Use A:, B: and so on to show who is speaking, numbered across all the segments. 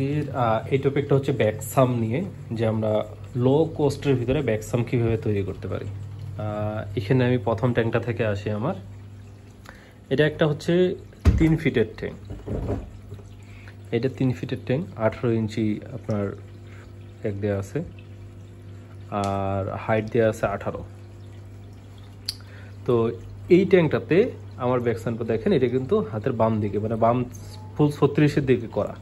A: আজকের এই টপিকটা হচ্ছে ব্যাকসাম নিয়ে, যে আমরা লো কস্টের ভিতরে ব্যাকসাম কীভাবে তৈরি করতে পারি। এখানে আমি প্রথম ট্যাঙ্কটা থেকে আসি। আমার এটা একটা হচ্ছে 3 ফিটের ট্যাঙ্ক। এটা 3 ফিটের ট্যাঙ্ক, 18 ইঞ্চি আপনার এক দেওয়া আছে, আর হাইট দেওয়া আছে 18। তো এই ট্যাঙ্কটাতে আমার ব্যাকসামটা দেখেন, এটা কিন্তু হাতের বাম দিকে, মানে বাম ফুল 36-এর দিকে করা।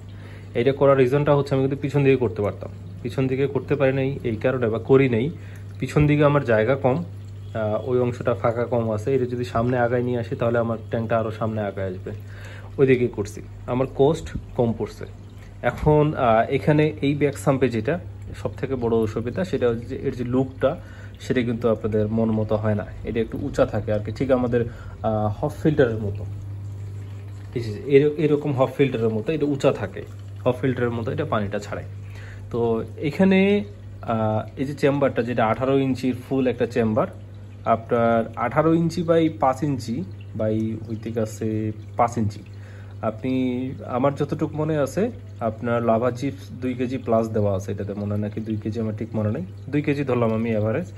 A: এটা করার রিজনটা হচ্ছে আমি কিন্তু পিছন দিকে করতে পারতাম, পিছন দিকে করতে পারি নাই এই কারণে, বা করি নাই। পিছন দিকে আমার জায়গা কম, ওই অংশটা ফাঁকা কম আছে। এটা যদি সামনে আগায় নিয়ে আসি তাহলে আমার ট্যাঙ্কটা আরও সামনে আগায় আসবে, ওই দিকে করছি, আমার কস্ট কম পড়ছে। এখন এখানে এই ব্যাকসাম্পে যেটা সব থেকে বড় অসুবিধা, সেটা হচ্ছে এর যে লুকটা, সেটা কিন্তু আপনাদের মন মতো হয় না। এটা একটু উঁচা থাকে আর কি, ঠিক আমাদের হফ ফিল্টারের মতো, ঠিক আছে, এরকম হফ ফিল্টারের মতো এটা উঁচা থাকে, হফ ফিল্টারের মতো এটা পানিটা ছাড়ায়। তো এখানে এই যে চেম্বারটা, যেটা 18 ইঞ্চির ফুল একটা চেম্বার, আপনার 18 ইঞ্চি বাই 5 ইঞ্চি বাই ওই থেকে আছে 5 ইঞ্চি। আপনি, আমার যতটুকু মনে আছে, আপনার লাভা চিপস 2 কেজি প্লাস দেওয়া আছে এটাতে, মনে হয় নাকি 2 কেজি, আমার ঠিক মনে নেই, 2 কেজি ধরলাম আমি অ্যাভারেজ।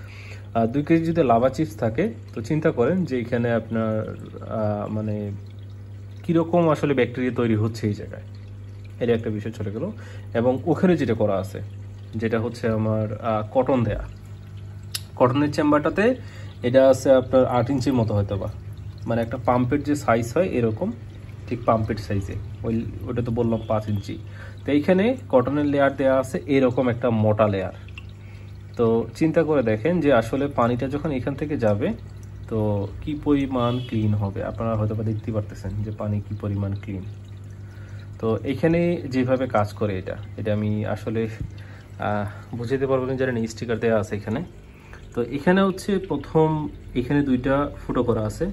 A: 2 কেজি যদি লাভা চিপস থাকে, তো চিন্তা করেন যে এখানে আপনার মানে কীরকম আসলে ব্যাকটেরিয়া তৈরি হচ্ছে এই জায়গায়, এটা একটা বিষয় চলে গেল। এবং ওখানে যেটা করা আছে, যেটা হচ্ছে আমার কটন দেয়া, কটনের চেম্বারটাতে এটা আছে আপনার 8 ইঞ্চির মতো হয়তো বা, মানে একটা পাম্পের যে সাইজ হয় এরকম, ঠিক পাম্পের সাইজে, ওটা তো বললাম 5 ইঞ্চি। তো এইখানে কটনের লেয়ার দেওয়া আছে এরকম একটা মোটা লেয়ার। তো চিন্তা করে দেখেন যে আসলে পানিটা যখন এখান থেকে যাবে, তো কি পরিমাণ ক্লিন হবে, আপনারা হয়তো বা দেখতে পারতেছেন যে পানি কি পরিমাণ ক্লিন। তো এখানে যেভাবে কাজ করে এটা আমি আসলে বুঝাতে পারবো না, জানেন স্টিকার দেওয়া আছে এখানে। তো এখানে হচ্ছে প্রথম, এখানে 2টা ফুটো করা আছে,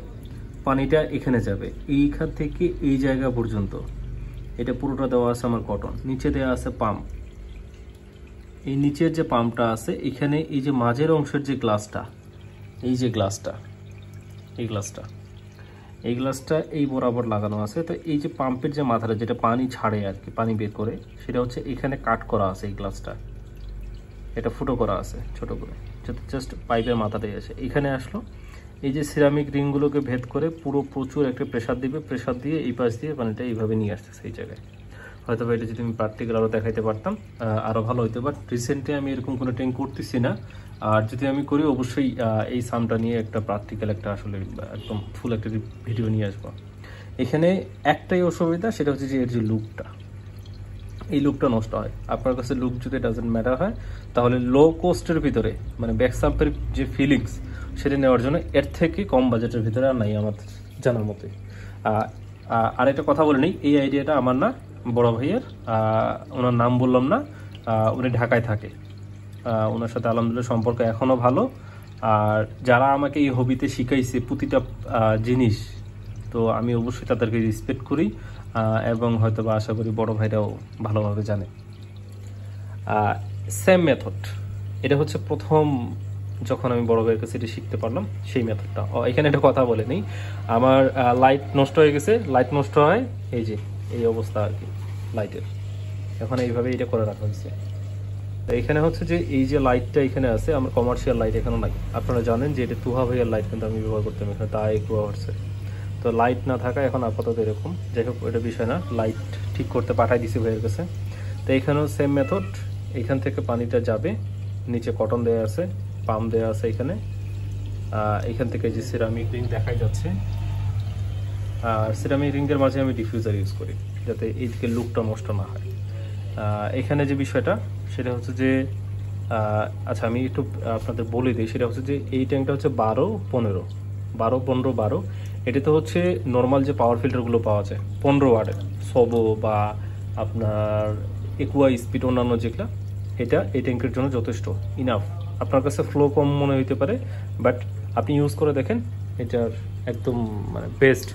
A: পানিটা এখানে যাবে এইখান থেকে এই জায়গা পর্যন্ত, এটা পুরোটা দেওয়া আছে আমার কটন। নিচে দেওয়া আছে পাম্প, এই নিচের যে পাম্পটা আছে এখানে, এই যে মাঝের অংশের যে গ্লাসটা, এই যে গ্লাসটা, এই গ্লাসটা এই বরাবর লাগানো আছে। তো এই যে পাম্পের যে মাথাটা, যেটা পানি ছাড়ে আর কি, পানি বের করে, সেটা হচ্ছে এখানে কাট করা আছে এই গ্লাসটা, এটা ফুটো করা আছে ছোট করে, যাতে জাস্ট পাইপের মাথাটাই আসে। এখানে আসলো, এই যে সিরামিক রিংগুলোকে ভেদ করে পুরো প্রচুর একটা প্রেশার দিবে, প্রেশার দিয়ে এই পাশ দিয়ে পানিটা এইভাবে নিয়ে আসছে সেই জায়গায়। হয়তো এটা যদি আমি প্র্যাকটিক্যাল আরও দেখাইতে পারতাম আরও ভালো হতো, বাট রিসেন্টলি আমি এরকম কোনো ট্যাঙ্ক করতেছি না। আর যদি আমি করি, অবশ্যই এই সামটা নিয়ে একটা প্র্যাকটিক্যাল একটা আসলে একদম ফুল একটা ভিডিও নিয়ে আসবো। এখানে একটাই অসুবিধা, সেটা হচ্ছে যে এর যে লুকটা, এই লুকটা নষ্ট হয়। আপনার কাছে লুক যদি ডাজেন্ট ম্যাটার হয়, তাহলে লো কস্টের ভিতরে, মানে ব্যাকসাম্পের যে ফিলিংস, সেটা নেওয়ার জন্য এর থেকে কম বাজেটের ভিতরে আর নাই আমার জানার মতে। আর একটা কথা বলে নিই, এই আইডিয়াটা আমার না, বড় ভাইয়ের, ওনার নাম বললাম না, উনি ঢাকায় থাকে, ওনার সাথে আলহামদুলিল্লাহ সম্পর্ক এখনও ভালো। আর যারা আমাকে এই হবিতে শিখাইছে প্রতিটা জিনিস, তো আমি অবশ্যই তাদেরকে রেসপেক্ট করি, এবং হয়তো বা আশা করি বড় ভাইরাও ভালোভাবে জানে। সেম মেথড, এটা হচ্ছে প্রথম যখন আমি বড় ভাইয়ের কাছে এটা শিখতে পারলাম, সেই মেথডটা। এখানে একটা কথা বলে নেই, আমার লাইট নষ্ট হয়ে গেছে, লাইট নষ্ট হয় এই যে এই অবস্থা আর কি লাইটের, এখন এইভাবে এটা করে রাখা হয়েছে। তো এখানে হচ্ছে যে এই যে লাইটটা এখানে আছে, আমার কমার্শিয়াল লাইট এখানেও নাই। আপনারা জানেন যে এটা তুহা ভাইয়ের লাইট কিন্তু আমি ব্যবহার করতাম এখানে, তাই একটু হচ্ছে। তো লাইট না থাকা এখন আপাতত এরকম, যাই হোক এটা বিষয় না, লাইট ঠিক করতে পাঠাই দিছি ভাইয়ের কাছে। তো এখানেও সেম মেথড, এখান থেকে পানিটা যাবে, নিচে কটন দেওয়া আছে, পাম্প দেওয়া আছে এখানে, এখান থেকে যে সিরামিক রিং দেখাই যাচ্ছে, আর সিরামিক রিংয়ের মাঝে আমি ডিফিউজার ইউজ করি, যাতে এইদিকে লুকটা নষ্ট না হয়। এখানে যে বিষয়টা, সেটা হচ্ছে যে আচ্ছা আমি একটু আপনাদের বলে দিই, সেটা হচ্ছে যে এই ট্যাঙ্কটা হচ্ছে 12-15, এটাতে হচ্ছে নর্মাল যে পাওয়ার ফিল্টারগুলো পাওয়া যায় 15 ওয়াটের, সবো বা আপনার একুয়া স্পিড, অন্যান্য যেগুলো, এটা এই ট্যাঙ্কের জন্য যথেষ্ট ইনাফ। আপনার কাছে ফ্লো কম মনে হতে পারে, বাট আপনি ইউজ করে দেখেন, এটার একদম মানে বেস্ট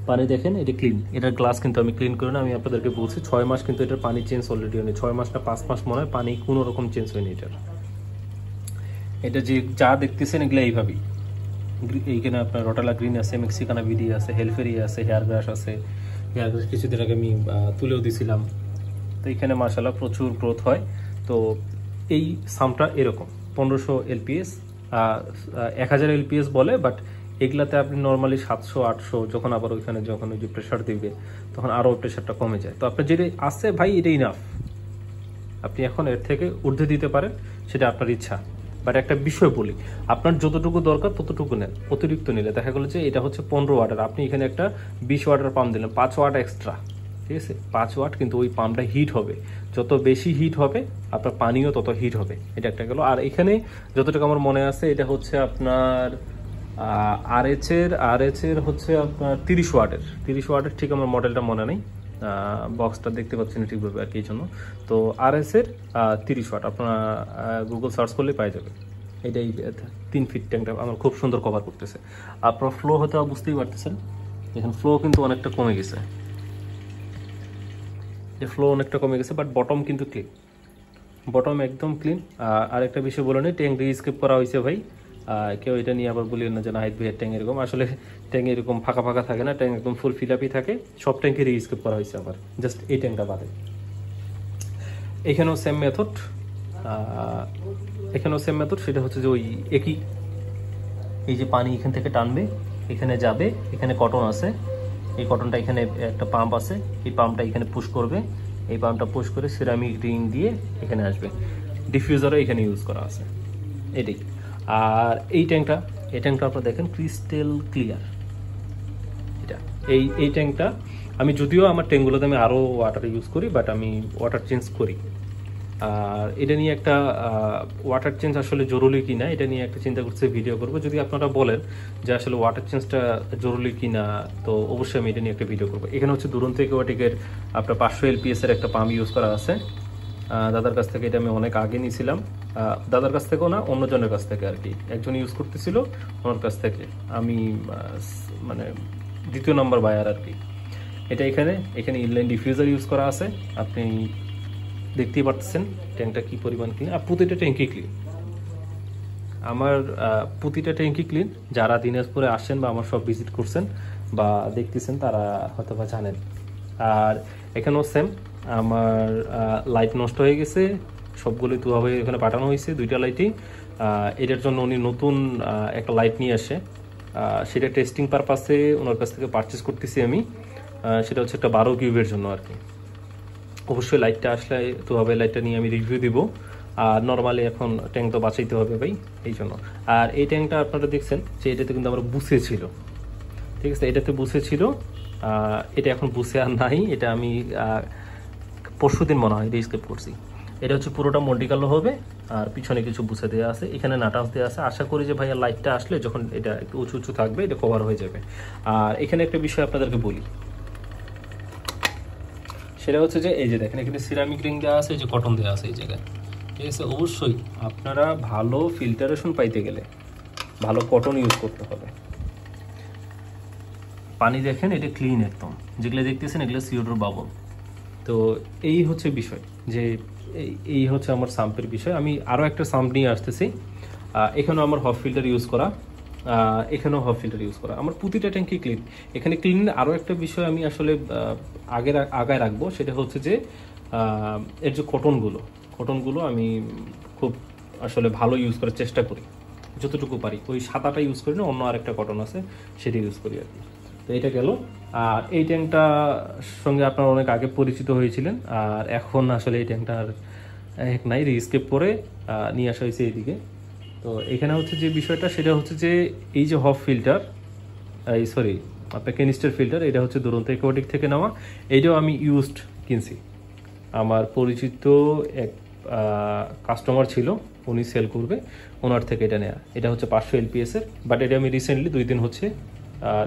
A: পানি। দেখেন এটা ক্লিন, এটার গ্লাস কিন্তু আমি ক্লিন করি না, আমি আপনাদেরকে বলছি 6 মাস কিন্তু এটার পানি চেঞ্জ অলরেডি হয়নি, 6 মাস না 5 মাস মনে হয়, পানি কোনো রকম চেঞ্জ হয়নি এটার। এটা যে যা দেখতেছেন এগুলো এইভাবেই, এইখানে আপনার রটালা গ্রিন আছে, মেক্সিকানা বিডি আছে, হেলফেরি আছে, হেয়ার ব্রাশ আছে, হেয়ার গ্রোথ কিছুদিন আগে আমি তুলেও দিছিলাম। তো এখানে মাশাআল্লাহ প্রচুর গ্রোথ হয়। তো এই সামটা এরকম 1500 এলপিএস, 1000 এলপিএস বলে, বাট এগুলাতে আপনি নর্মালি 700 800, যখন আবার ওইখানে যখন ওই যে প্রেশার দিবে তখন আরও প্রেশারটা কমে যায়। তো আপনার যেটা আছে ভাই এটা ইনাফ, আপনি এখন এর থেকে ঊর্ধ্বে দিতে পারেন, সেটা আপনার ইচ্ছা। বাট একটা বিষয় বলি, আপনার যতটুকু দরকার ততটুকু নেন, অতিরিক্ত নিলে দেখা গেলো যে এটা হচ্ছে 15 ওয়াটের, আপনি এখানে একটা 20 ওয়াটের পাম্প দিলেন, 5 ওয়াট এক্সট্রা, ঠিক আছে 5 ওয়াট, কিন্তু ওই পাম্পটা হিট হবে, যত বেশি হিট হবে আপনার পানিও তত হিট হবে, এটা একটা গেল। আর এখানে যতটুকু আমার মনে আছে এটা হচ্ছে আপনার আরএচ এর হচ্ছে আপনার 30 ওয়াটের, ঠিক আমার মডেলটা মনে নেই, বক্সটা দেখতে পাচ্ছেন ঠিকভাবে আর কি, এই জন্য। তো আরএস এর 30 ওয়াট, আপনারা গুগল সার্চ করলে পাই যাবে। এটাই 3 ফিট ট্যাঙ্কটা আমার খুব সুন্দর কভার করতেছে। আপনার ফ্লো হয়তো বুঝতেই পারতেছেন, এখানে ফ্লো কিন্তু অনেকটা কমে গেছে, বাট বটম কিন্তু ক্লিন, বটম একদম ক্লিন। আর একটা বিষয় বলে নেই, ট্যাঙ্ক রিস্কেপ করা হয়েছে ভাই, কেউ এটা নিয়ে আবার বলিও না যে নাহিদ ভাইয়ের ট্যাঙ্ক এরকম, আসলে ট্যাঙ্ক এরকম ফাঁকা ফাঁকা থাকে না, ট্যাঙ্ক একদম ফুল ফিল আপই থাকে, সব ট্যাঙ্কে রিস্কেপ করা হয়েছে আবার, জাস্ট এই ট্যাঙ্কটা বাদে। এখানেও সেম মেথড, সেটা হচ্ছে যে ওই একই, এই যে পানি এখান থেকে টানবে, এখানে যাবে, এখানে কটন আছে, এই কটনটা এখানে একটা পাম্প আছে, এই পাম্পটা এখানে পুশ করবে, এই পাম্পটা পুশ করে সিরামিক রিং দিয়ে এখানে আসবে, ডিফিউজারও এখানে ইউজ করা আছে, এটাই। আর এই ট্যাঙ্কটা আপনারা দেখেন ক্রিস্টাল ক্লিয়ার, এই ট্যাঙ্কটা আমি যদিও আমার ট্যাঙ্কগুলোতে আমি আরও ওয়াটার ইউজ করি, বাট আমি ওয়াটার চেঞ্জ করি। আর এটা নিয়ে একটা ওয়াটার চেঞ্জ আসলে জরুরি কিনা এটা নিয়ে একটা চিন্তা করতে ভিডিও করব, যদি আপনারা বলেন যে আসলে ওয়াটার চেঞ্জটা জরুরি কিনা, তো অবশ্যই আমি এটা নিয়ে একটা ভিডিও করবো। এখানে হচ্ছে দুরন্ত অ্যাকোয়াটিকের আপনার 500 এলপিএস এর একটা পাম্প ইউজ করা আছে, দাদার কাছ থেকে এটা আমি অনেক আগে নিয়েছিলাম, দাদার কাছ থেকেও না, অন্যজনের কাছ থেকে আর কি, একজন ইউজ করতেছিল ওনার কাছ থেকে, আমি মানে 2য় নম্বর বায়ার আর কি। এটা এখানে ইনলাইন ডিফিউজার ইউজ করা আছে, আপনি দেখতেই পাচ্ছেন ট্যাঙ্কটা কি পরিমাণ ক্লিন, আর প্রতিটা ট্যাঙ্কই ক্লিন, আমার প্রতিটা ট্যাঙ্কই ক্লিন। যারা দিনাজপুরে আসেন বা আমার সব ভিজিট করছেন বা দেখতেছেন তারা হয়তো বা জানেন। আর এখানেও সেম, আমার লাইট নষ্ট হয়ে গেছে, সবগুলোই ধোয়া হয়ে এখানে পাঠানো হয়েছে, 2টা লাইটই। এটার জন্য উনি নতুন একটা লাইট নিয়ে আসে, সেটা টেস্টিং পারপাসে ওনার কাছ থেকে পারচেস করতেছি আমি, সেটা হচ্ছে একটা 12 কিউবের জন্য আর কি। অবশ্যই লাইটটা আসলে তো হবে, লাইটটা নিয়ে আমি রিভিউ দিব। আর নর্মালি এখন ট্যাঙ্ক তো বাঁচাইতে হবে ভাই, এই জন্য। আর এই ট্যাঙ্কটা আপনারা দেখছেন যে এটাতে কিন্তু আমার বুসে ছিল, ঠিক আছে, এটাতে বুসে ছিল, এটা এখন বুসে আর নাই, এটা আমি পরশুদিন মনে হয় রিস্কেপ করছি। এটা হচ্ছে পুরোটা মন্ডিকালো হবে, আর পিছনে কিছু বুসে দেওয়া আছে, এখানে নাটাস দেওয়া আছে। আশা করি যে ভাইয়া লাইটটা আসলে যখন এটা একটু উঁচু উঁচু থাকবে এটা কভার হয়ে যাবে। আর এখানে একটা বিষয় আপনাদেরকে বলি, সেটা হচ্ছে যে এই যে দেখেন এখানে সিরামিক রিং দেওয়া আছে, এই যে কটন দেওয়া আছে এই জায়গায়, ঠিক আছে। অবশ্যই আপনারা ভালো ফিল্টারেশন পাইতে গেলে ভালো কটন ইউজ করতে হবে। পানি দেখেন এটা ক্লিন একদম, যেগুলো দেখতেছেন এগুলো সিওডোর বাবল। তো এই হচ্ছে বিষয়, যে এই হচ্ছে আমার সাম্পের বিষয়। আমি আরও একটা সাম্প নিয়ে আসতেছি, এখানেও আমার হফ ফিল্টার ইউজ করা, এখানেও হফ ফিল্টার ইউজ করা, আমার প্রতিটা ট্যাঙ্কি ক্লিন। এখানে ক্লিন আরও একটা বিষয় আমি আসলে আগায় রাখবো, সেটা হচ্ছে যে এর যে কটনগুলো আমি খুব আসলে ভালো ইউজ করার চেষ্টা করি যতটুকু পারি। ওই সাদাটা ইউজ করি না, অন্য আরেকটা কটন আছে সেটা ইউজ করি আর কি। তো এটা গেল। আর এই ট্যাঙ্কটার সঙ্গে আপনারা অনেক আগে পরিচিত হয়েছিলেন, আর এখন আসলে এই ট্যাঙ্কটা আর এক নাই, রিস্কেপ করে নিয়ে আসা হয়েছে এইদিকে। তো এখানে হচ্ছে যে বিষয়টা সেটা হচ্ছে যে এই যে হফ ফিল্টার, আপনার ক্যানিস্টার ফিল্টার, এটা হচ্ছে দুরন্ত অ্যাকোয়াটিক থেকে নেওয়া। এইটাও আমি ইউজড কিনছি, আমার পরিচিত এক কাস্টমার ছিল, উনি সেল করবে, ওনার থেকে এটা নেওয়া। এটা হচ্ছে 500 এলপিএস এর, বাট এটা আমি রিসেন্টলি 2 দিন হচ্ছে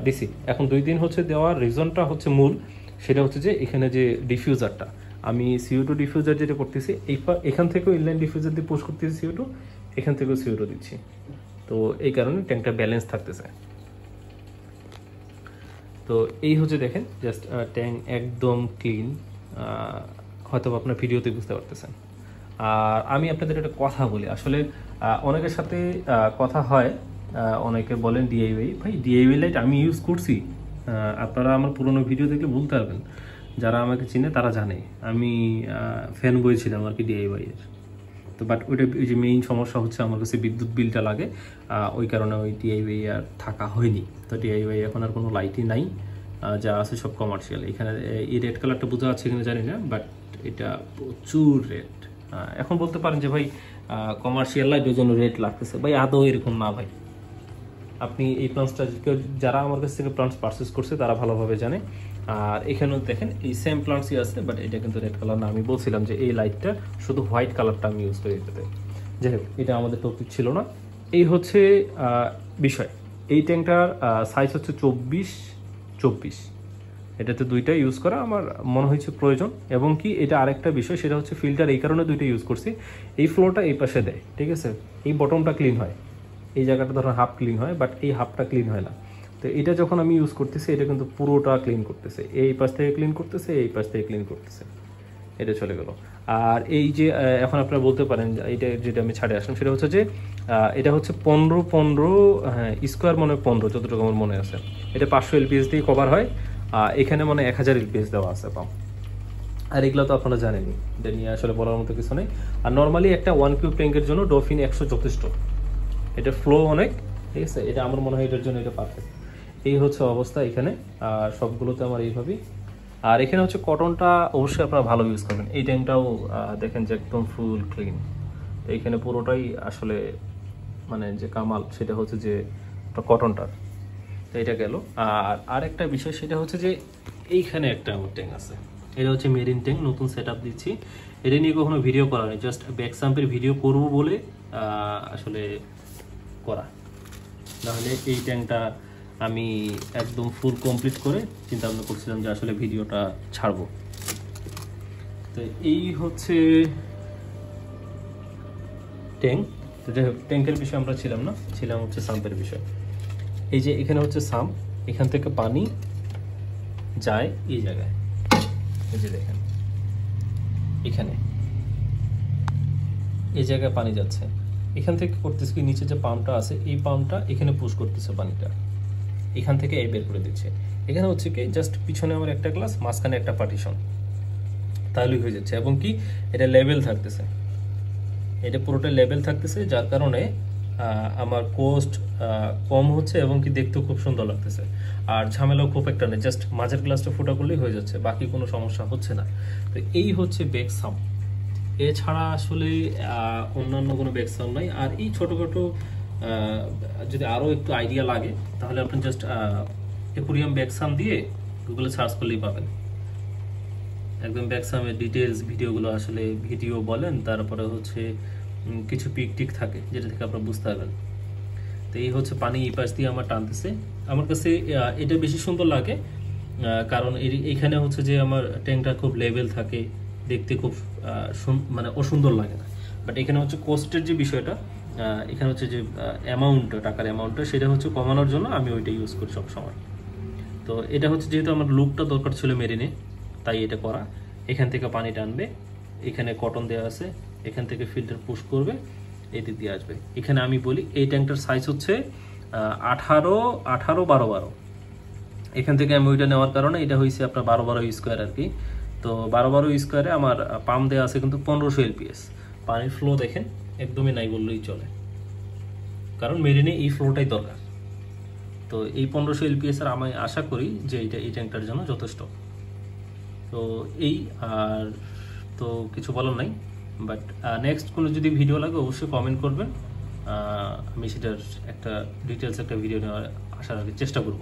A: দিছি। এখন 2 দিন হচ্ছে দেওয়ার রিজনটা হচ্ছে মূল, সেটা হচ্ছে যে এখানে যে ডিফিউজারটা, আমি CO2 ডিফিউজার যেটা করতেছি, এখান থেকেও ইনলাইন ডিফিউজার দিয়ে পোস্ট করতেছি CO2, এখান থেকেও CO2 দিচ্ছি। তো এই কারণে ট্যাঙ্কটা ব্যালেন্স থাকতেছে। তো এই হচ্ছে দেখেন জাস্ট ট্যাঙ্ক একদম ক্লিন, হয়তো আপনার ভিডিওতে বুঝতে পারতেছেন। আর আমি আপনাদের একটা কথা বলি, আসলে অনেকের সাথে কথা হয়, অনেকে বলেন ডিআইওয়াই, ভাই ডিআইওয়াই লাইট আমি ইউজ করছি, আপনারা আমার পুরোনো ভিডিও দেখলে বলতে পারবেন, যারা আমাকে চিনে তারা জানে আমি ফ্যান বই ছিলাম আর কি DIY এর। তো বাট ওইটা ওই যে মেইন সমস্যা হচ্ছে আমার কাছে বিদ্যুৎ বিলটা লাগে, ওই কারণে ওই DIY আর থাকা হয়নি। তো DIY এখন আর কোনো লাইটই নাই, যা আছে সব কমার্শিয়াল। এখানে এই রেড কালারটা বোঝা যাচ্ছে কিনা জানি না, বাট এটা প্রচুর রেড। এখন বলতে পারেন যে ভাই কমার্শিয়াল লাইট ওই জন্য রেড লাগতেছে, ভাই আদৌ এরকম না ভাই। আপনি এই প্লান্টসটা যারা আমার কাছ থেকে প্লান্টস পারচেস করছে তারা ভালোভাবে জানে। আর এখানেও দেখেন এই সেম প্লান্টসই আছে, বাট এটা কিন্তু রেড কালার না। আমি বলছিলাম যে এই লাইটটা শুধু হোয়াইট কালারটা আমি ইউজ করি এটাতে। যাই হোক, এটা আমাদের টপিক ছিল না। এই হচ্ছে বিষয়। এই ট্যাঙ্কটার সাইজ হচ্ছে 24-24, এটাতে দুইটা ইউজ করা আমার মনে হয়েছে প্রয়োজন। এবং কি এটা আরেকটা বিষয়, সেটা হচ্ছে ফিল্টার এই কারণে দুইটা ইউজ করছি, এই ফ্লোটা এই পাশে দেয়, ঠিক আছে। এই বটমটা ক্লিন হয়, এই জায়গাটা ধরুন হাফ ক্লিন হয়, বাট এই হাফটা ক্লিন হয় না। তো এটা যখন আমি ইউজ করতেছি এটা কিন্তু পুরোটা ক্লিন করতেছে, এই পাশ থেকে ক্লিন করতেছে, এই পাশ থেকে ক্লিন করতেছে, এটা চলে গেল। আর এই যে এখন আপনারা বলতে পারেন এটা যেটা আমি ছাড়ে আসলাম সেটা হচ্ছে যে এটা হচ্ছে 15 হ্যাঁ স্কোয়ার মনে 15, যতটুকু আমার মনে আছে। এটা 500 LPS দিয়ে কভার হয়, এখানে মনে 1000 LPS দেওয়া আছে পাম্প। আর এগুলো তো আপনারা জানেনই, এটা নিয়ে আসলে বলার মতো কিছু নেই। আর নর্মালি একটা 1 কিউব ট্যাঙ্কের জন্য ডলফিন 100 যথেষ্ট, এটা ফ্লো অনেক, ঠিক আছে। এটা আমার মনে হয় এটার জন্য এটা পারফেক্ট। এই হচ্ছে অবস্থা এখানে, আর সবগুলোতে আমার এইভাবেই। আর এখানে হচ্ছে কটনটা অবশ্যই আপনারা ভালো ইউজ করবেন। এই ট্যাঙ্কটাও দেখেন যে একদম ফুল ক্লিন। তো এইখানে পুরোটাই আসলে মানে যে কামাল সেটা হচ্ছে যে কটনটার। তো এটা গেল। আর আরেকটা বিষয় সেটা হচ্ছে যে এইখানে একটা আমার ট্যাঙ্ক আছে, এটা হচ্ছে মেরিন ট্যাঙ্ক, নতুন সেট আপ দিচ্ছি। এটা নিয়ে কখনো ভিডিও করা নেই, জাস্ট ব্যাক সাম্পের ভিডিও করবো বলে আসলে করা। নাহলে এই ট্যাঙ্কটা আমি একদম ফুল কমপ্লিট করে চিন্তা ভাবনা করছিলাম যে আসলে ভিডিওটা ছাড়বো। তো এই হচ্ছে ট্যাঙ্ক। তো যাই হোক, ট্যাঙ্কের বিষয়ে আমরা ছিলাম না, ছিলাম হচ্ছে সাম্পের বিষয়। এই যে এখানে হচ্ছে সাম্প, এখান থেকে পানি যায় এই জায়গায়, এই যে দেখেন এখানে এই জায়গায় পানি যাচ্ছে। এখান থেকে করতেছে কি, নিচে যে পাম্পটা আছে এই পাম্পটা এখানে পুশ করতেছে পানিটা, এখান থেকে এই বের করে দিচ্ছে। এখানে হচ্ছে কি জাস্ট পিছনে আমার একটা গ্লাস, মাঝখানে একটা পার্টিশন, তাহলেই হয়ে যাচ্ছে। এবং কি এটা লেভেল থাকতেছে, এটা পুরোটা লেভেল থাকতেছে, যার কারণে আমার কোস্ট কম হচ্ছে এবং কি দেখতেও খুব সুন্দর লাগতেছে। আর ঝামেলাও খুব একটা নেই, জাস্ট মাঝের গ্লাসটা ফুটা করলেই হয়ে যাচ্ছে, বাকি কোনো সমস্যা হচ্ছে না। তো এই হচ্ছে বেক সাম, এছাড়া আসলে অন্যান্য কোনো বেক সাম নাই। আর এই ছোটোখাটো যদি আরও একটু আইডিয়া লাগে তাহলে আপনি জাস্ট অ্যাকুরিয়াম বেক সাম দিয়ে গুগলে সার্চ করলেই পাবেন। একদম বেক সামের ডিটেলস ভিডিওগুলো, আসলে ভিডিও বলেন, তারপরে হচ্ছে কিছু পিক টিক থাকে যেটা থেকে আপনারা বুঝতে পারবেন। তো এই হচ্ছে পানি এই পাশ দিয়ে আমার টানতেছে। আমার কাছে এটা বেশি সুন্দর লাগে, কারণ এইখানে হচ্ছে যে আমার ট্যাঙ্কটা খুব লেভেল থাকে, দেখতে খুব মানে অসুন্দর লাগে না। বাট এখানে হচ্ছে কোস্টের যে বিষয়টা, এখানে হচ্ছে যে অ্যামাউন্টটা, টাকার অ্যামাউন্টটা, সেটা হচ্ছে কমানোর জন্য আমি ওইটা ইউজ করি সবসময়। তো এটা হচ্ছে যেহেতু আমার লুকটা দরকার ছিল মেরিনে, তাই এটা করা। এখান থেকে পানি টানবে, এখানে কটন দেওয়া আছে, এখান থেকে ফিল্টার পুশ করবে, এই দিক দিয়ে আসবে। এখানে আমি বলি এই ট্যাঙ্কটার সাইজ হচ্ছে 18-12। এখান থেকে আমি ওইটা নেওয়ার কারণে এটা হয়েছে আপনার 12 স্কোয়ার আর কি। তো 12 স্কোয়ারে আমার পাম্প দেওয়া আছে কিন্তু 1500 LPS। পানির ফ্লো দেখেন একদমই নাই বললেই চলে, কারণ মেরিনে এই ফ্লোটাই দরকার। তো এই 1500 LPS এর আমি আশা করি যে এটা এই ট্যাঙ্কটার জন্য যথেষ্ট। তো এই আর তো কিছু বলার নাই, বাট নেক্সট কোনো যদি ভিডিও লাগে অবশ্যই কমেন্ট করবেন, আমি সেটার একটা ডিটেলস একটা ভিডিও নেওয়ার আশা রাখার চেষ্টা করব।